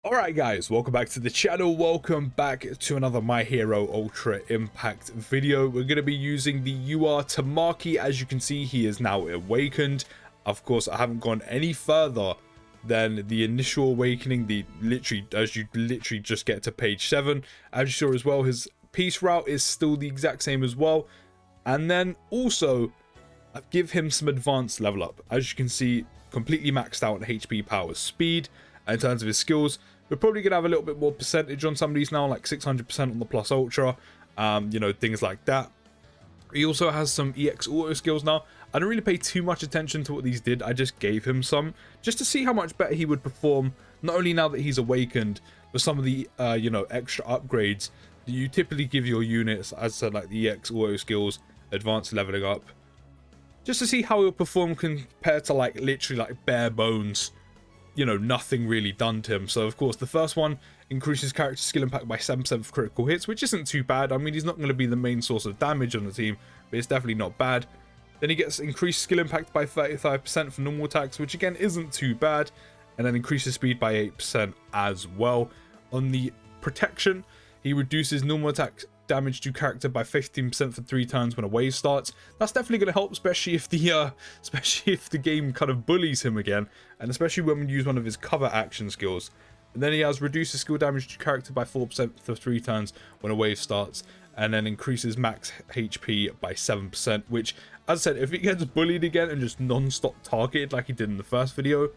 Alright guys, welcome back to the channel, welcome back to another My Hero Ultra Impact video. We're going to be using the Tamaki. As you can see, he is now awakened. Of course, I haven't gone any further than the initial awakening, as you literally just get to page 7. As you saw as well, his peace route is still the exact same as well. And then also, I give him some advanced level up. As you can see, completely maxed out on HP, power, speed. In terms of his skills, we're probably going to have a little bit more percentage on some of these now, like 600% on the plus ultra, things like that. He also has some EX auto skills now. I don't really pay too much attention to what these did. I just gave him some just to see how much better he would perform, not only now that he's awakened, but some of the extra upgrades that you typically give your units, as I said, like the EX auto skills, advanced leveling up, just to see how he'll perform compared to like literally like bare bones, nothing really done to him. So of course the first one increases character skill impact by 7% for critical hits, which isn't too bad. I mean, he's not going to be the main source of damage on the team, but it's definitely not bad. Then he gets increased skill impact by 35% for normal attacks, which again isn't too bad, and then increases speed by 8% as well. On the protection, he reduces normal attack damage to character by 15% for 3 turns when a wave starts. That's definitely going to help, especially if the game kind of bullies him again, and especially when we use one of his cover action skills. And then he has reduces skill damage to character by 4% for 3 turns when a wave starts, and then increases max HP by 7%, which, as I said, if he gets bullied again and just non-stop targeted like he did in the first video,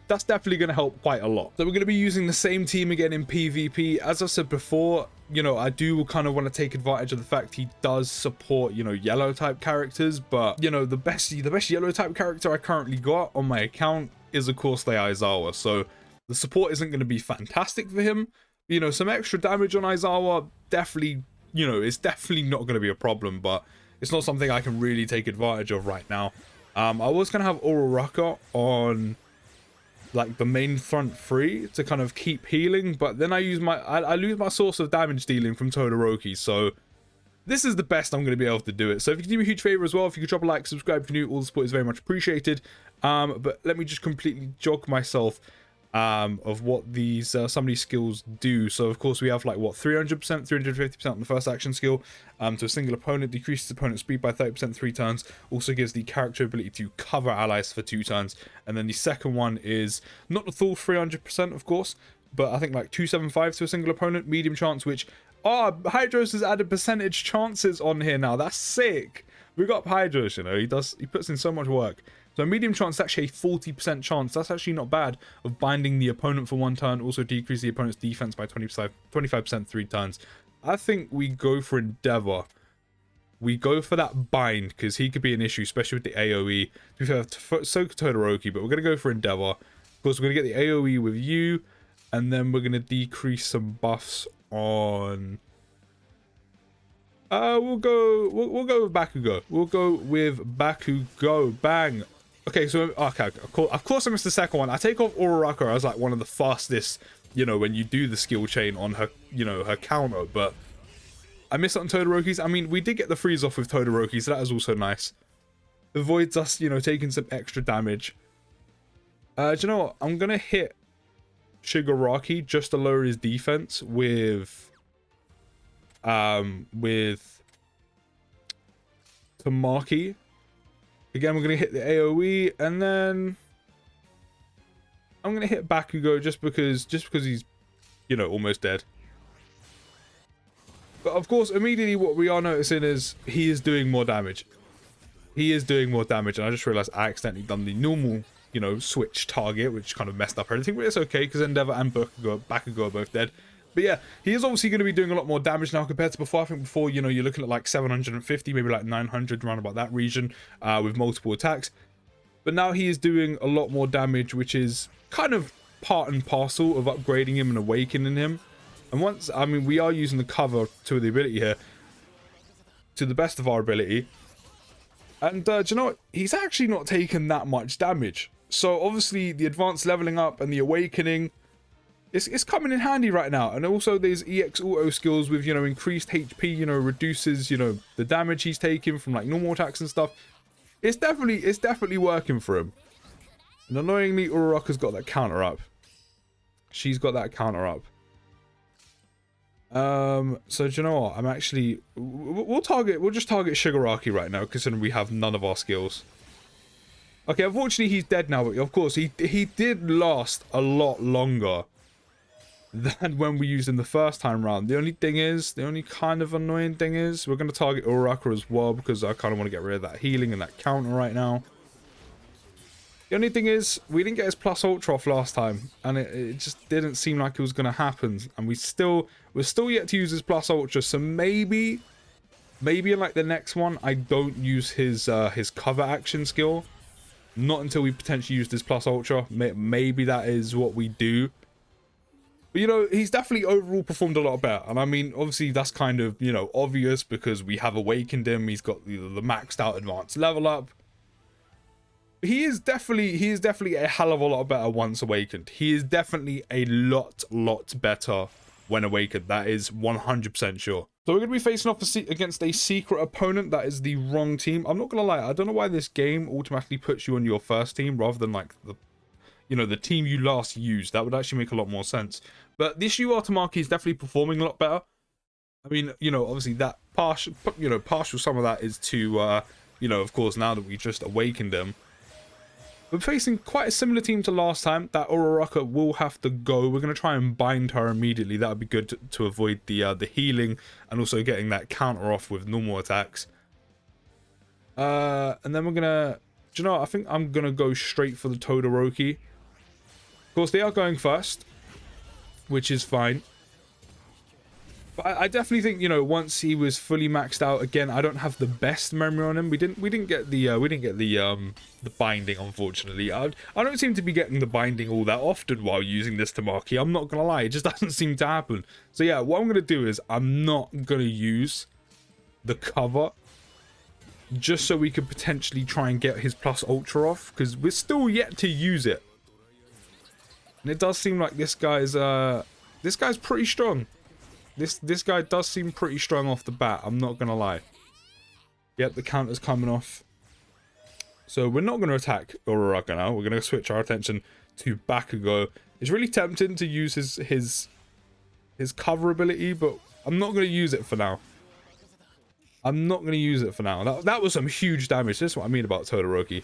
that's definitely going to help quite a lot. So we're going to be using the same team again in PvP. As I said before, I do kind of want to take advantage of the fact he does support, yellow type characters, but the best yellow type character I currently got on my account is of course the Aizawa. So the support isn't going to be fantastic for him. Some extra damage on Aizawa definitely, it's definitely not going to be a problem, but it's not something I can really take advantage of right now. I was going to have Uraraka on like the main front 3 to kind of keep healing, but then I lose my source of damage dealing from Todoroki, so this is the best I'm going to be able to do it. So if you could do me a huge favor as well, if you could drop a like, subscribe if you're new, all the support is very much appreciated. But let me just completely jog myself of what these some of these skills do. So of course we have like what, 300%, 350% on the first action skill. To a single opponent, decreases opponent's speed by 30% 3 turns, also gives the character ability to cover allies for 2 turns. And then the second one is not the full 300% of course, but I think like 275 to a single opponent, medium chance, which Hydros has added percentage chances on here now. That's sick. We got Hydros, he puts in so much work. So medium chance is actually a 40% chance. That's actually not bad of binding the opponent for 1 turn. Also decrease the opponent's defense by 25% 3 turns. I think we go for Endeavor. We go for that bind because he could be an issue, especially with the AoE. To be fair, so could Todoroki, but we're going to go for Endeavor. Of course, we're going to get the AoE with you, and then we're going to decrease some buffs on... we'll go with Bakugo. We'll go with Bakugo. Bang. Okay, so of course I missed the second one. I take off Uraraka as like one of the fastest, when you do the skill chain on her, her counter, but I missed it on Todoroki's. I mean, we did get the freeze off with Todoroki, so that is also nice. Avoids us, taking some extra damage. Do you know what? I'm gonna hit Shigaraki just to lower his defense with Tamaki. Again, we're going to hit the AoE, and then I'm going to hit Bakugo just because he's, almost dead. But of course, immediately what we are noticing is he is doing more damage. He is doing more damage, and I just realized I accidentally done the normal, switch target, which kind of messed up everything, but it's okay because Endeavor and Bakugo are both dead. But yeah, he is obviously going to be doing a lot more damage now compared to before. I think before, you're looking at like 750, maybe like 900, around about that region, with multiple attacks. But now he is doing a lot more damage, which is kind of part and parcel of upgrading him and awakening him. And we are using the cover to the ability here, to the best of our ability. And do you know what? He's actually not taken that much damage. So obviously the advanced leveling up and the awakening, it's coming in handy right now. And also there's EX auto skills with, increased HP, reduces, the damage he's taking from like normal attacks and stuff. It's definitely working for him. And annoyingly, Uraraka's got that counter up. She's got that counter up. So do you know what? I'm actually... We'll just target Shigaraki right now, considering we have none of our skills. Okay, unfortunately he's dead now, but of course he did last a lot longer than when we used him the first time round. The only kind of annoying thing is, we're going to target Uraraka as well, because I kind of want to get rid of that healing and that counter right now. The only thing is, we didn't get his plus ultra off last time, and it just didn't seem like it was going to happen. And we're still yet to use his plus ultra, so maybe in like the next one, I don't use his cover action skill. Not until we potentially use his plus ultra. Maybe that is what we do. But, you know, he's definitely overall performed a lot better. And I mean, obviously that's kind of, you know, obvious because we have awakened him. He's got the maxed out advanced level up. He is definitely a hell of a lot better once awakened. He is definitely a lot better when awakened. That is 100% sure. So we're going to be facing off against a secret opponent. That is the wrong team. I'm not going to lie. I don't know why this game automatically puts you on your first team rather than like the team you last used. That would actually make a lot more sense. But this Tamaki is definitely performing a lot better. I mean, you know, obviously that partial some of that is to, you know, of course, now that we just awakened him. We're facing quite a similar team to last time. That Uraraka will have to go. We're going to try and bind her immediately. That would be good to avoid the healing and also getting that counter off with normal attacks. And then we're going to... Do you know what? I think I'm going to go straight for the Todoroki. Of course, they are going first, which is fine. But I definitely think, you know, once he was fully maxed out, again, I don't have the best memory on him. We didn't get the binding, unfortunately. I don't seem to be getting the binding all that often while using this Tamaki. I'm not gonna lie, it just doesn't seem to happen. So yeah, what I'm gonna do is I'm not gonna use the cover just so we could potentially try and get his plus ultra off, because we're still yet to use it. And it does seem like this guy's pretty strong. This guy does seem pretty strong off the bat, I'm not gonna lie. Yep, the counter's coming off. So we're not gonna attack Uraraka now. We're gonna switch our attention to Bakugo. It's really tempting to use his cover ability, but I'm not gonna use it for now. That was some huge damage. This is what I mean about Todoroki.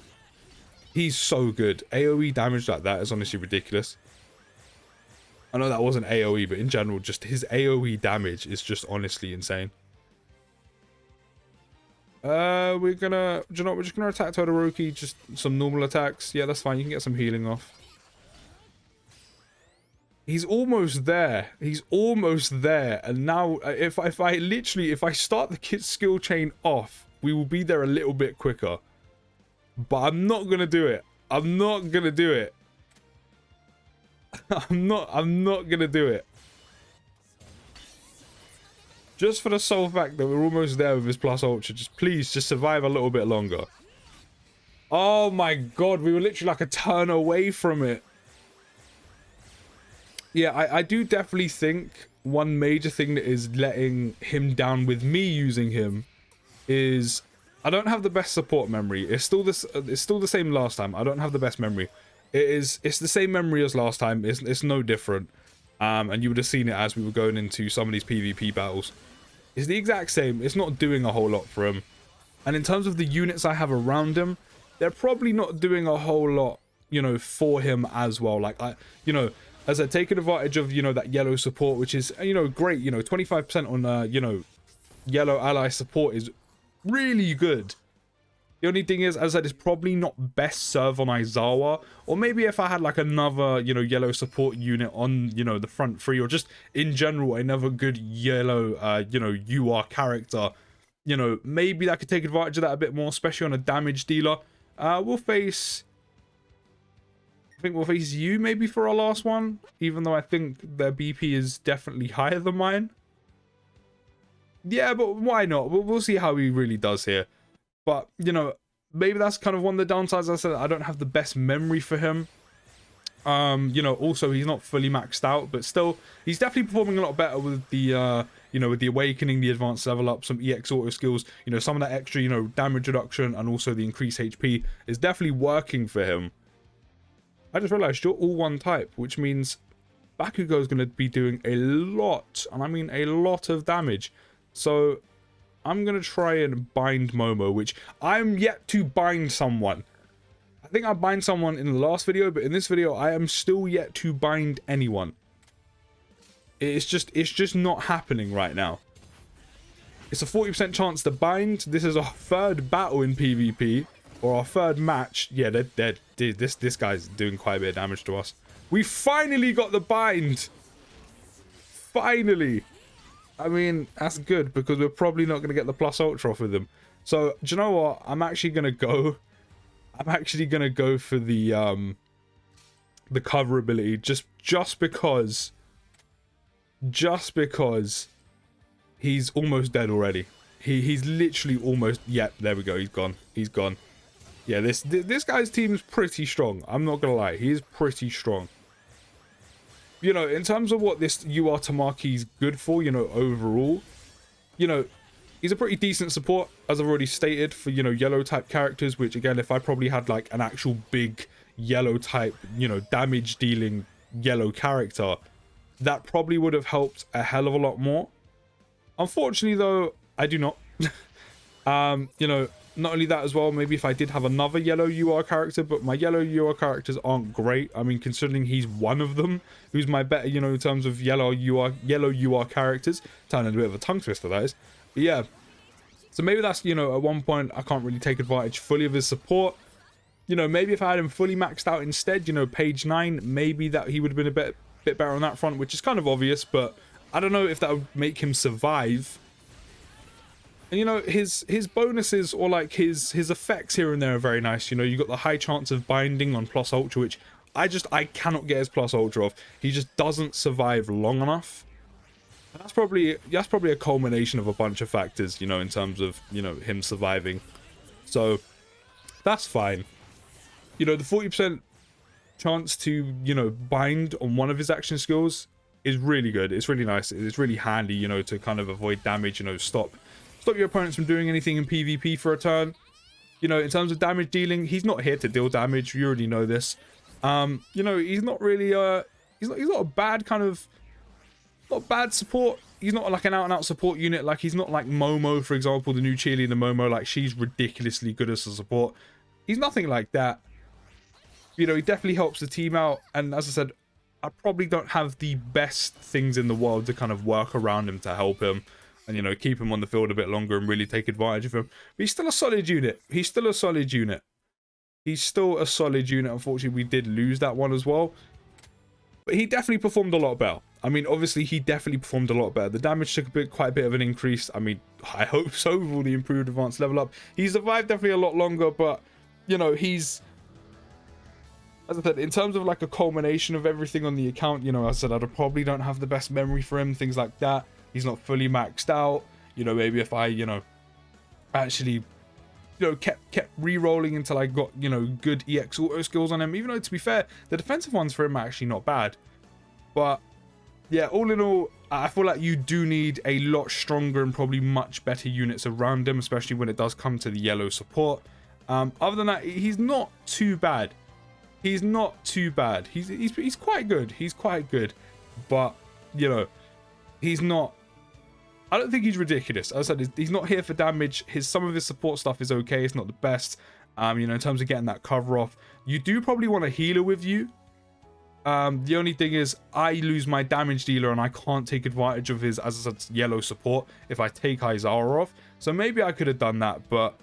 He's so good. AoE damage like that is honestly ridiculous. I know that wasn't AoE, but in general, just his AoE damage is just honestly insane. We're just gonna attack Todoroki, just some normal attacks. Yeah, that's fine. You can get some healing off. He's almost there. And now, if I start the kid's skill chain off, we will be there a little bit quicker. But I'm not gonna do it. I'm not gonna do it. Just for the sole fact that we're almost there with his plus ultra, please survive a little bit longer. Oh my god, we were literally like a turn away from it. Yeah, I do definitely think one major thing that is letting him down with me using him is I don't have the best support memory. It's still the same last time. I don't have the best memory. It's the same memory as last time. It's no different. And you would have seen it as we were going into some of these PvP battles. It's the exact same. It's not doing a whole lot for him. And in terms of the units I have around him, they're probably not doing a whole lot, you know, for him as well. Like, you know, as I've taken advantage of, you know, that yellow support, which is, you know, great. You know, 25% on, you know, yellow ally support is really good. The only thing is, as I said, it's probably not best served on Aizawa. Or maybe if I had like another, you know, yellow support unit on, you know, the front three. Or just in general, another good yellow, you know, UR character. You know, maybe that could take advantage of that a bit more, especially on a damage dealer. I think we'll face you maybe for our last one. Even though I think their BP is definitely higher than mine. Yeah, but why not? We'll see how he really does here. But, you know, maybe that's kind of one of the downsides. I said I don't have the best memory for him. You know, also he's not fully maxed out, but still, he's definitely performing a lot better with the, you know, with the awakening, the advanced level up, some EX auto skills, you know, some of that extra, you know, damage reduction and also the increased HP is definitely working for him. I just realized you're all one type, which means Bakugo is going to be doing a lot, and I mean a lot of damage. So I'm going to try and bind Momo, which I'm yet to bind someone. I think I bind someone in the last video, but in this video, I am still yet to bind anyone. It's just not happening right now. It's a 40% chance to bind. This is our third battle in PvP, or our third match. Yeah, this guy's doing quite a bit of damage to us. We finally got the bind. Finally. I mean, that's good because we're probably not going to get the plus ultra off with him. So, do you know what? I'm actually going to go for the cover ability just because he's almost dead already. He's literally almost... Yep, there we go. He's gone. He's gone. Yeah, this guy's team is pretty strong. I'm not going to lie. He is pretty strong. You know, in terms of what this UR Tamaki is good for, you know, overall, you know, he's a pretty decent support, as I've already stated, for, you know, yellow type characters, which, again, if I probably had, like, an actual big yellow type, you know, damage dealing yellow character, that probably would have helped a hell of a lot more. Unfortunately, though, I do not. You know, not only that as well, maybe if I did have another yellow UR character, but my yellow UR characters aren't great. I mean, considering he's one of them, who's my better, you know, in terms of yellow UR characters. Sounding a bit of a tongue twister, that is. But yeah. So maybe that's, you know, at one point, I can't really take advantage fully of his support. You know, maybe if I had him fully maxed out instead, you know, page 9, maybe that he would have been a bit better on that front, which is kind of obvious, but I don't know if that would make him survive. And you know, his bonuses, or like his effects here and there, are very nice. You know, you got the high chance of binding on plus ultra, which I cannot get his plus ultra off. He just doesn't survive long enough. And that's probably a culmination of a bunch of factors, you know, in terms of, you know, him surviving. So that's fine. You know, the 40% chance to, you know, bind on one of his action skills is really good. It's really nice. It's really handy, you know, to kind of avoid damage, you know, stop your opponents from doing anything in PvP for a turn. You know, in terms of damage dealing, he's not here to deal damage. You already know this. You know, he's not really he's not a bad kind of, not bad support. He's not like an out-and-out support unit. Like, he's not like Momo, for example, the new cheerleader Momo. Like, she's ridiculously good as a support. He's nothing like that. You know, he definitely helps the team out. And as I said, I probably don't have the best things in the world to kind of work around him to help him and, you know, keep him on the field a bit longer and really take advantage of him. But he's still a solid unit. He's still a solid unit. He's still a solid unit. Unfortunately, we did lose that one as well. But he definitely performed a lot better. I mean, obviously, he definitely performed a lot better. The damage took quite a bit of an increase. I mean, I hope so with all the improved advanced level up. He survived definitely a lot longer, but, you know, he's... As I said, in terms of like a culmination of everything on the account, you know, as I said, I probably don't have the best memory for him, things like that. He's not fully maxed out. You know, maybe if I, you know, actually, you know, kept re-rolling until I got, you know, good EX auto skills on him. Even though, to be fair, the defensive ones for him are actually not bad. But, yeah, all in all, I feel like you do need a lot stronger and probably much better units around him, especially when it does come to the yellow support. Other than that, he's not too bad. He's not too bad. He's quite good. He's quite good. But, you know, he's not... I don't think he's ridiculous. As I said, he's not here for damage. Some of his support stuff is okay. It's not the best. You know, in terms of getting that cover off. You do probably want a healer with you. The only thing is, I lose my damage dealer and I can't take advantage of his, as I said, yellow support if I take Izara off. So maybe I could have done that, but...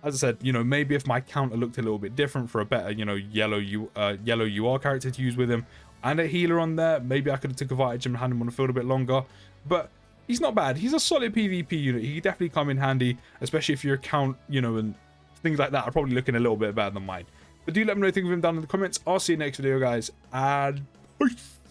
As I said, you know, maybe if my counter looked a little bit different for a better, you know, yellow UR character to use with him and a healer on there, maybe I could have took advantage of him and had him on the field a bit longer. But he's not bad. He's a solid PvP unit. He could definitely come in handy, especially if your account, you know, and things like that are probably looking a little bit better than mine. But do let me know what you think of him down in the comments. I'll see you next video, guys, and peace.